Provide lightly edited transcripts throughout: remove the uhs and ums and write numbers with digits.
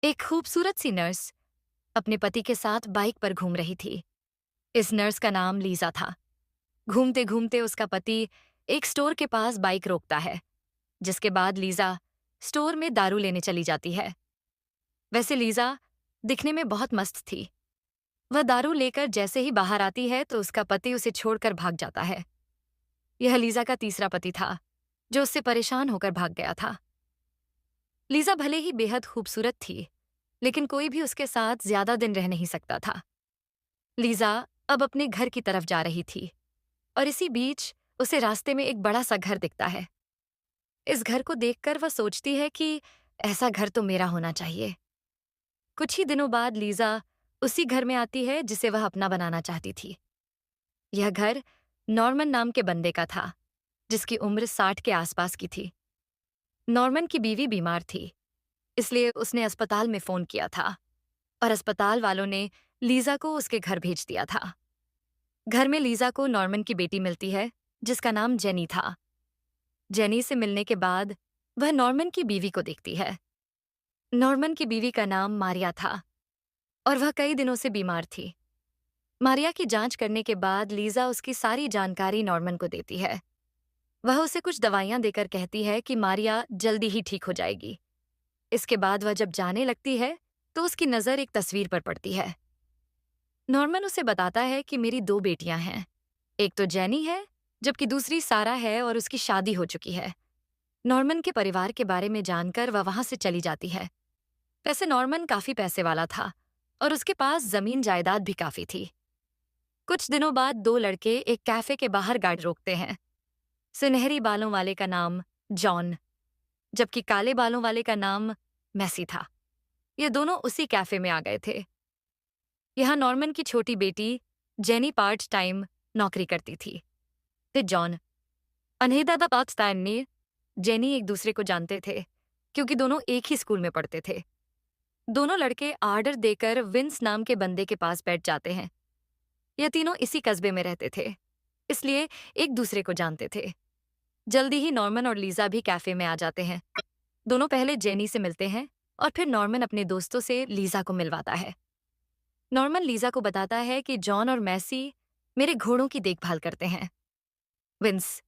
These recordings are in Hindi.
एक खूबसूरत सी नर्स अपने पति के साथ बाइक पर घूम रही थी। इस नर्स का नाम लीजा था। घूमते घूमते उसका पति एक स्टोर के पास बाइक रोकता है, जिसके बाद लीजा स्टोर में दारू लेने चली जाती है। वैसे लीजा दिखने में बहुत मस्त थी। वह दारू लेकर जैसे ही बाहर आती है तो उसका पति उसे छोड़कर भाग जाता है। यह लीजा का तीसरा पति था, जो उससे परेशान होकर भाग गया था। लीजा भले ही बेहद खूबसूरत थी, लेकिन कोई भी उसके साथ ज्यादा दिन रह नहीं सकता था। लीजा अब अपने घर की तरफ जा रही थी और इसी बीच उसे रास्ते में एक बड़ा सा घर दिखता है। इस घर को देखकर वह सोचती है कि ऐसा घर तो मेरा होना चाहिए। कुछ ही दिनों बाद लीजा उसी घर में आती है जिसे वह अपना बनाना चाहती थी। यह घर नॉर्मन नाम के बंदे का था, जिसकी उम्र 60 के आसपास की थी। नॉर्मन की बीवी बीमार थी, इसलिए उसने अस्पताल में फोन किया था और अस्पताल वालों ने लीजा को उसके घर भेज दिया था। घर में लीजा को नॉर्मन की बेटी मिलती है, जिसका नाम जेनी था। जेनी से मिलने के बाद वह नॉर्मन की बीवी को देखती है। नॉर्मन की बीवी का नाम मारिया था और वह कई दिनों से बीमार थी। मारिया की जांच करने के बाद लीजा उसकी सारी जानकारी नॉर्मन को देती है। वह उसे कुछ दवाइयां देकर कहती है कि मारिया जल्दी ही ठीक हो जाएगी। इसके बाद वह जब जाने लगती है तो उसकी नजर एक तस्वीर पर पड़ती है। नॉर्मन उसे बताता है कि मेरी दो बेटियां हैं। एक तो जेनी है, जबकि दूसरी सारा है और उसकी शादी हो चुकी है। नॉर्मन के परिवार के बारे में जानकर वह वहां से चली जाती है। वैसे नॉर्मन काफी पैसे वाला था और उसके पास जमीन जायदाद भी काफी थी। कुछ दिनों बाद दो लड़के एक कैफे के बाहर गाड़ी रोकते हैं। सुनहरी बालों वाले का नाम जॉन, जबकि काले बालों वाले का नाम मैसी था। ये दोनों उसी कैफे में आ गए थे। यहाँ नॉर्मन की छोटी बेटी जेनी पार्ट टाइम नौकरी करती थी। ते जॉन अनहेदा पाकिस्तान ने जेनी एक दूसरे को जानते थे, क्योंकि दोनों एक ही स्कूल में पढ़ते थे। दोनों लड़के आर्डर देकर विंस नाम के बंदे के पास बैठ जाते हैं। ये तीनों इसी कस्बे में रहते थे, इसलिए एक दूसरे को जानते थे। जल्दी ही नॉर्मन और लीजा भी कैफे में आ जाते हैं। दोनों पहले जेनी से मिलते हैं और फिर नॉर्मन अपने दोस्तों से लीजा को मिलवाता है। नॉर्मन लीजा को बताता है कि जॉन और मैसी मेरे घोड़ों की देखभाल करते हैं। विंस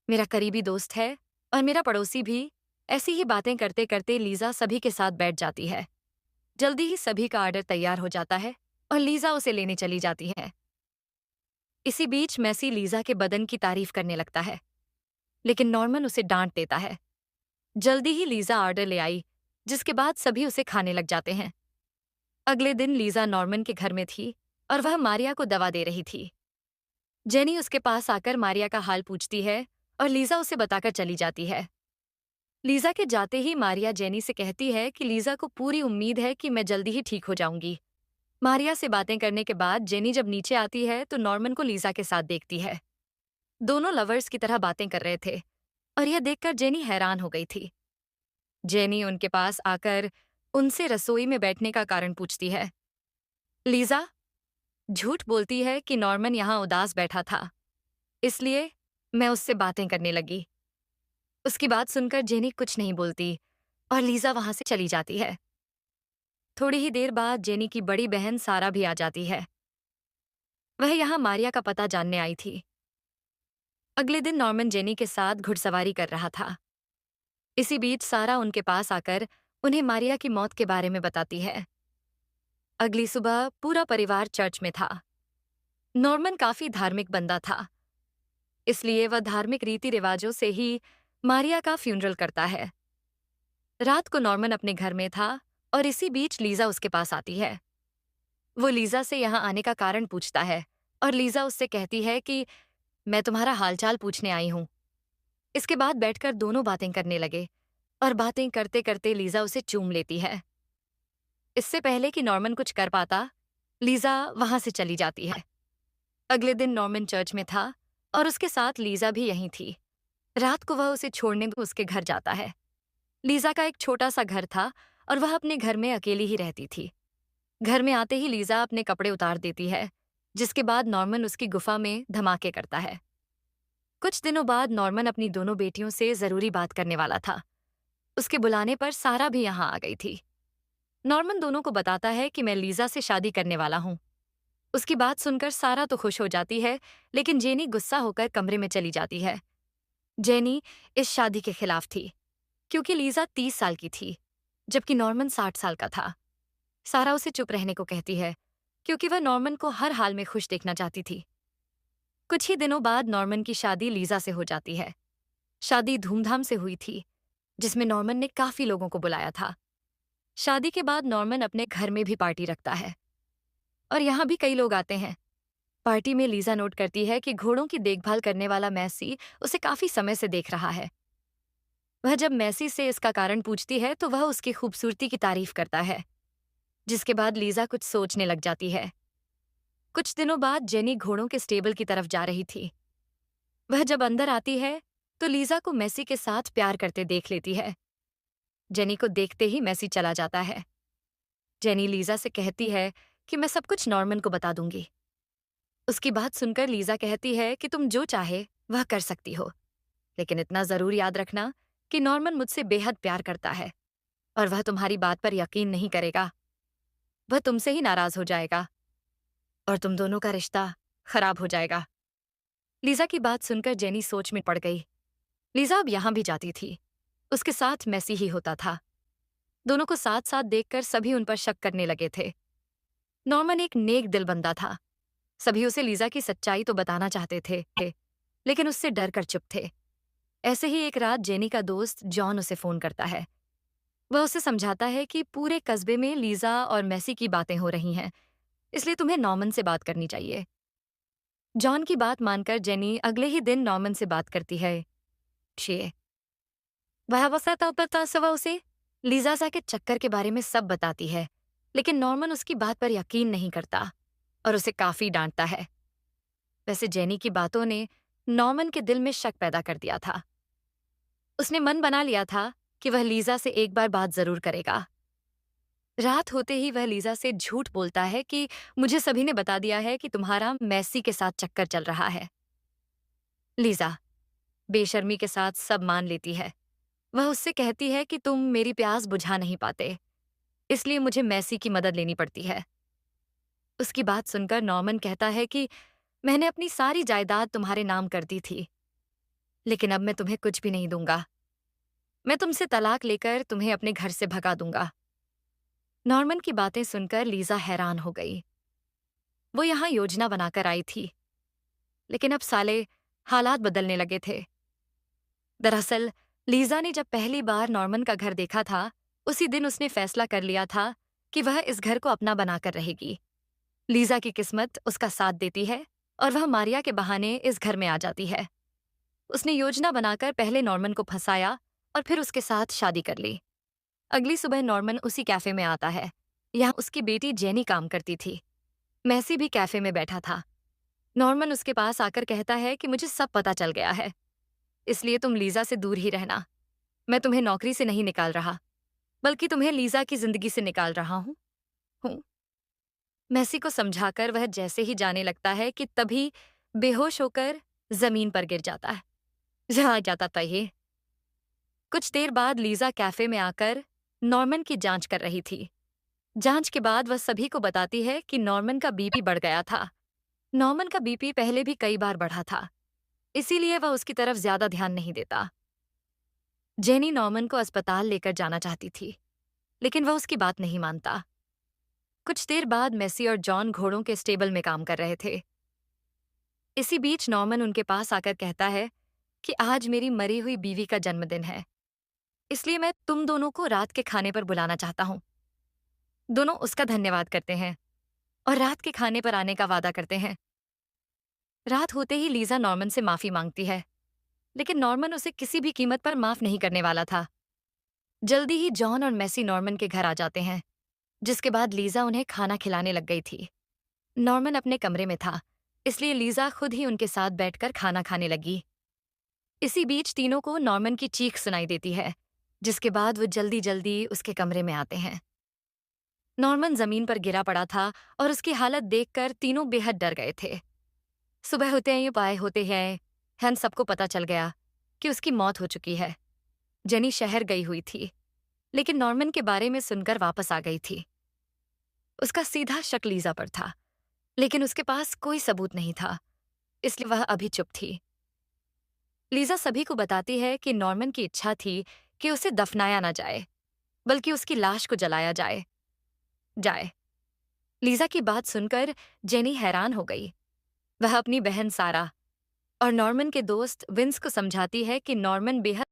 मेरा करीबी दोस्त है और मेरा पड़ोसी भी। ऐसी ही बातें करते करते लीजा सभी के साथ बैठ जाती है। जल्दी ही सभी का ऑर्डर तैयार हो जाता है और लीजा उसे लेने चली जाती है। इसी बीच मैसी लीजा के बदन की तारीफ करने लगता है, लेकिन नॉर्मन उसे डांट देता है। जल्दी ही लीजा ऑर्डर ले आई, जिसके बाद सभी उसे खाने लग जाते हैं। अगले दिन लीजा नॉर्मन के घर में थी और वह मारिया को दवा दे रही थी। जेनी उसके पास आकर मारिया का हाल पूछती है और लीजा उसे बताकर चली जाती है। लीजा के जाते ही मारिया जेनी से कहती है कि लीजा को पूरी उम्मीद है कि मैं जल्दी ही ठीक हो जाऊंगी। मारिया से बातें करने के बाद जेनी जब नीचे आती है तो नॉर्मन को लीजा के साथ देखती है। दोनों लवर्स की तरह बातें कर रहे थे और यह देखकर जेनी हैरान हो गई थी। जेनी उनके पास आकर उनसे रसोई में बैठने का कारण पूछती है। लीजा झूठ बोलती है कि नॉर्मन यहाँ उदास बैठा था, इसलिए मैं उससे बातें करने लगी। उसकी बात सुनकर जेनी कुछ नहीं बोलती और लीजा वहां से चली जाती है। थोड़ी ही देर बाद जेनी की बड़ी बहन सारा भी आ जाती है। वह यहाँ मारिया का पता जानने आई थी। अगले दिन नॉर्मन जेनी के साथ घुड़सवारी कर रहा था। इसी बीच सारा उनके पास आकर उन्हें मारिया की मौत के बारे में बताती है। अगली सुबह पूरा परिवार चर्च में था। नॉर्मन काफी धार्मिक बंदा था, इसलिए वह धार्मिक रीति रिवाजों से ही मारिया का फ्यूनरल करता है। रात को नॉर्मन अपने घर में था और इसी बीच लीजा उसके पास आती है। वो लीजा से यहाँ आने का कारण पूछता है और लीजा उससे कहती है कि मैं तुम्हारा हालचाल पूछने आई हूँ। इसके बाद बैठकर दोनों बातें करने लगे और बातें करते करते लीजा उसे चूम लेती है। इससे पहले कि नॉर्मन कुछ कर पाता, लीजा वहां से चली जाती है। अगले दिन नॉर्मन चर्च में था और उसके साथ लीजा भी यहीं थी। रात को वह उसे छोड़ने उसके घर जाता है। लीजा का एक छोटा सा घर था और वह अपने घर में अकेली ही रहती थी। घर में आते ही लीजा अपने कपड़े उतार देती है, जिसके बाद नॉर्मन उसकी गुफा में धमाके करता है। कुछ दिनों बाद नॉर्मन अपनी दोनों बेटियों से जरूरी बात करने वाला था। उसके बुलाने पर सारा भी यहाँ आ गई थी। नॉर्मन दोनों को बताता है कि मैं लीजा से शादी करने वाला हूँ। उसकी बात सुनकर सारा तो खुश हो जाती है, लेकिन जेनी गुस्सा होकर कमरे में चली जाती है। जेनी इस शादी के खिलाफ थी, क्योंकि लीजा 30 साल की थी, जबकि नॉर्मन 60 साल का था। सारा उसे चुप रहने को कहती है, क्योंकि वह नॉर्मन को हर हाल में खुश देखना चाहती थी। कुछ ही दिनों बाद नॉर्मन की शादी लीजा से हो जाती है। शादी धूमधाम से हुई थी, जिसमें नॉर्मन ने काफी लोगों को बुलाया था। शादी के बाद नॉर्मन अपने घर में भी पार्टी रखता है और यहाँ भी कई लोग आते हैं। पार्टी में लीजा नोट करती है कि घोड़ों की देखभाल करने वाला मैसी उसे काफी समय से देख रहा है। वह जब मैसी से इसका कारण पूछती है तो वह उसकी खूबसूरती की तारीफ करता है, जिसके बाद लीजा कुछ सोचने लग जाती है। कुछ दिनों बाद जेनी घोड़ों के स्टेबल की तरफ जा रही थी। वह जब अंदर आती है तो लीजा को मैसी के साथ प्यार करते देख लेती है। जेनी को देखते ही मैसी चला जाता है। जेनी लीजा से कहती है कि मैं सब कुछ नॉर्मन को बता दूंगी। उसकी बात सुनकर लीजा कहती है कि तुम जो चाहे वह कर सकती हो, लेकिन इतना जरूर याद रखना कि नॉर्मन मुझसे बेहद प्यार करता है और वह तुम्हारी बात पर यकीन नहीं करेगा। वह तुमसे ही नाराज हो जाएगा और तुम दोनों का रिश्ता खराब हो जाएगा। लीजा की बात सुनकर जेनी सोच में पड़ गई। लीजा अब यहां भी जाती थी, उसके साथ मैसी ही होता था। दोनों को साथ साथ देखकर सभी उन पर शक करने लगे थे। नॉर्मन एक नेक दिल बंदा था। सभी उसे लीजा की सच्चाई तो बताना चाहते थे, लेकिन उससे डर कर चुप थे। ऐसे ही एक रात जेनी का दोस्त जॉन उसे फोन करता है। वह उसे समझाता है कि पूरे कस्बे में लीजा और मैसी की बातें हो रही हैं, इसलिए तुम्हें नॉर्मन से बात करनी चाहिए। जॉन की बात मानकर जेनी अगले ही दिन नॉर्मन से बात करती है। शे वह उसे लीजा के चक्कर के बारे में सब बताती है, लेकिन नॉर्मन उसकी बात पर यकीन नहीं करता और उसे काफी डांटता है। वैसे जेनी की बातों ने नॉर्मन के दिल में शक पैदा कर दिया था। उसने मन बना लिया था कि वह लीजा से एक बार बात जरूर करेगा। रात होते ही वह लीजा से झूठ बोलता है कि मुझे सभी ने बता दिया है कि तुम्हारा मैसी के साथ चक्कर चल रहा है। लीजा बेशर्मी के साथ सब मान लेती है। वह उससे कहती है कि तुम मेरी प्यास बुझा नहीं पाते, इसलिए मुझे मैसी की मदद लेनी पड़ती है। उसकी बात सुनकर नॉर्मन कहता है कि मैंने अपनी सारी जायदाद तुम्हारे नाम कर दी थी, लेकिन अब मैं तुम्हें कुछ भी नहीं दूंगा। मैं तुमसे तलाक लेकर तुम्हें अपने घर से भगा दूंगा। नॉर्मन की बातें सुनकर लीजा हैरान हो गई। वो यहाँ योजना बनाकर आई थी, लेकिन अब साले हालात बदलने लगे थे। दरअसल लीजा ने जब पहली बार नॉर्मन का घर देखा था, उसी दिन उसने फैसला कर लिया था कि वह इस घर को अपना बनाकर रहेगी। लीजा की किस्मत उसका साथ देती है और वह मारिया के बहाने इस घर में आ जाती है। उसने योजना बनाकर पहले नॉर्मन को फंसाया और फिर उसके साथ शादी कर ली। अगली सुबह नॉर्मन उसी कैफे में आता है। यहाँ उसकी बेटी जेनी काम करती थी। मैसी भी कैफे में बैठा था। नॉर्मन उसके पास आकर कहता है कि मुझे सब पता चल गया है, इसलिए तुम लीजा से दूर ही रहना। मैं तुम्हें नौकरी से नहीं निकाल रहा, बल्कि तुम्हें लीजा की जिंदगी से निकाल रहा हूँ। मैसी को समझाकर वह जैसे ही जाने लगता है कि तभी बेहोश होकर जमीन पर गिर जाता है। जहाँ जाता था ये। कुछ देर बाद लीजा कैफे में आकर नॉर्मन की जांच कर रही थी। जांच के बाद वह सभी को बताती है कि नॉर्मन का बीपी बढ़ गया था। नॉर्मन का बीपी पहले भी कई बार बढ़ा था, इसीलिए वह उसकी तरफ ज्यादा ध्यान नहीं देता। जेनी नॉर्मन को अस्पताल लेकर जाना चाहती थी, लेकिन वह उसकी बात नहीं मानता। कुछ देर बाद मेसी और जॉन घोड़ों के स्टेबल में काम कर रहे थे। इसी बीच नॉर्मन उनके पास आकर कहता है कि आज मेरी मरी हुई बीवी का जन्मदिन है, इसलिए मैं तुम दोनों को रात के खाने पर बुलाना चाहता हूँ। दोनों उसका धन्यवाद करते हैं और रात के खाने पर आने का वादा करते हैं। रात होते ही लीजा नॉर्मन से माफी मांगती है, लेकिन नॉर्मन उसे किसी भी कीमत पर माफ नहीं करने वाला था। जल्दी ही जॉन और मेसी नॉर्मन के घर आ जाते हैं, जिसके बाद लीजा उन्हें खाना खिलाने लग गई थी। नॉर्मन अपने कमरे में था, इसलिए लीजा खुद ही उनके साथ बैठकर खाना खाने लगी। इसी बीच तीनों को नॉर्मन की चीख सुनाई देती है, जिसके बाद वो जल्दी जल्दी उसके कमरे में आते हैं। नॉर्मन जमीन पर गिरा पड़ा था और उसकी हालत देखकर तीनों बेहद डर गए थे। सुबह होते ही पाए होते हैं हम सबको पता चल गया कि उसकी मौत हो चुकी है। जेनी शहर गई हुई थी। लेकिन नॉर्मन के बारे में सुनकर वापस आ गई थी। उसका सीधा शक लीजा पर था, लेकिन उसके पास कोई सबूत नहीं था, इसलिए वह अभी चुप थी। लीजा सभी को बताती है कि नॉर्मन की इच्छा थी कि उसे दफनाया ना जाए, बल्कि उसकी लाश को जलाया जाए जाए लीजा की बात सुनकर जेनी हैरान हो गई। वह अपनी बहन सारा और नॉर्मन के दोस्त विंस को समझाती है कि नॉर्मन बेहद